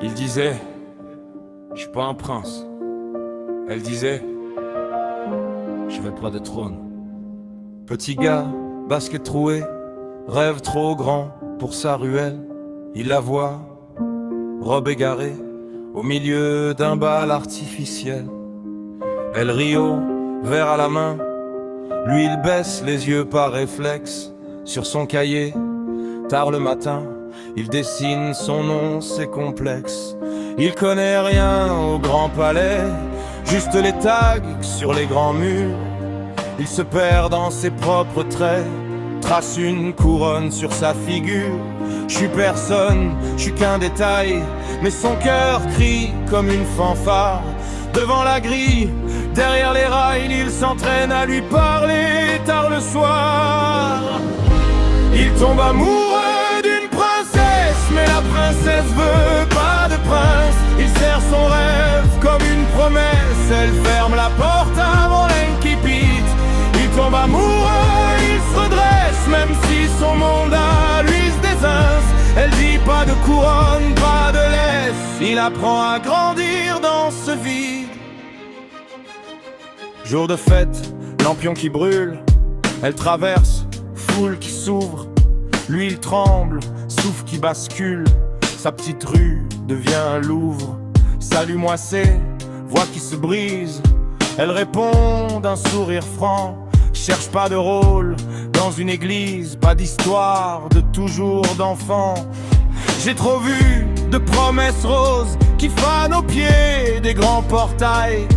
Il disait, je suis pas un prince. Elle disait, je veux pas de trône. Petit gars, basket troué, rêve trop grand pour sa ruelle. Il la voit, robe égarée, au milieu d'un bal artificiel. Elle rit haut, verre à la main. Lui il baisse les yeux par réflexe. Sur son cahier, tard le matin, il dessine son nom, c'est complexe. Il connaît rien au grand palais, juste les tags sur les grands murs. Il se perd dans ses propres traits, trace une couronne sur sa figure. Je suis personne, je suis qu'un détail, mais son cœur crie comme une fanfare. Devant la grille, derrière les rails, il s'entraîne à lui parler tard le soir. Il tombe amoureux d'une princesse, mais la princesse veut pas de prince. Il serre son rêve comme une promesse, elle ferme la porte avant l'incipit. Il tombe amoureux, il se redresse, même si son monde à lui se désince. Elle dit pas de couronne, pas de laisse, il apprend à grandir dans ce vide. Jour de fête, lampion qui brûle, elle traverse, foule qui s'ouvre. Lui il tremble, souffle qui bascule, sa petite rue devient un Louvre. Salut moissé, voix qui se brise, elle répond d'un sourire franc. Cherche pas de rôle dans une église, pas d'histoire de toujours d'enfant. J'ai trop vu de promesses roses qui fanent aux pieds des grands portails.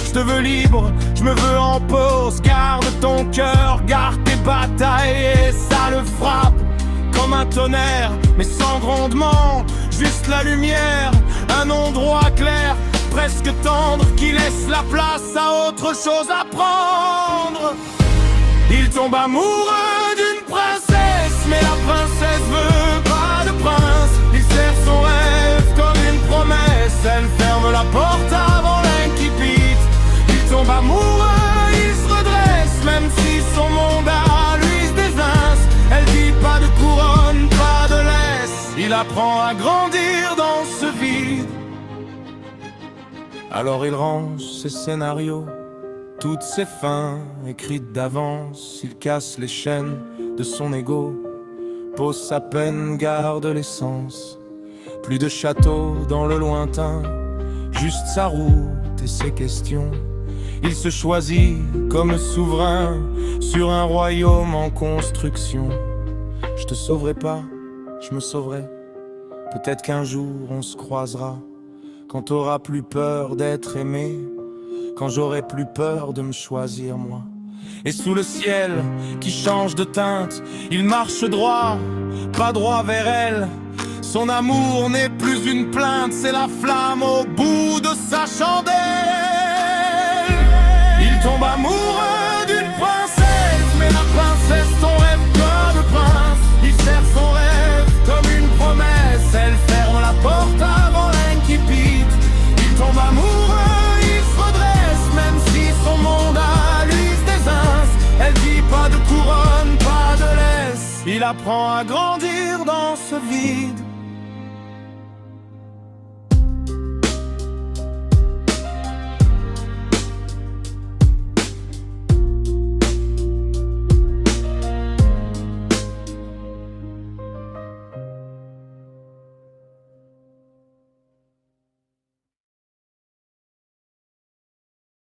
Je te veux libre, je me veux en pause. Garde ton cœur, garde tes batailles. Et ça le frappe comme un tonnerre, mais sans grondement, juste la lumière. Un endroit clair, presque tendre, qui laisse la place à autre chose à prendre. Il tombe amoureux d'une princesse, mais la princesse veut pas de prince. Il serre son rêve comme une promesse, elle ferme la porte avant l'incipit. Il tombe amoureux, il se redresse, même si son monde à lui se désince. Elle dit pas de couronne, pas de laisse, il apprend à grandir dans ce vide. Alors il range ses scénarios, toutes ses fins écrites d'avance. Il casse les chaînes de son ego, pose sa peine, garde l'essence. Plus de château dans le lointain, juste sa route et ses questions. Il se choisit comme souverain sur un royaume en construction. Je te sauverai pas, je me sauverai. Peut-être qu'un jour on se croisera, quand t'auras plus peur d'être aimé, quand j'aurai plus peur de me choisir moi. Et sous le ciel qui change de teinte, il marche droit, pas droit vers elle. Son amour n'est plus une plainte, c'est la flamme au bout de sa chandelle. Il tombe amoureux d'une princesse, mais la princesse son rêve pas de prince. Il serre son rêve comme une promesse, elle ferme la porte avant l'incipit. Il tombe amoureux, il se redresse, même si son monde à lui se désince. Elle dit pas de couronne, pas de laisse, il apprend à grandir dans ce vide.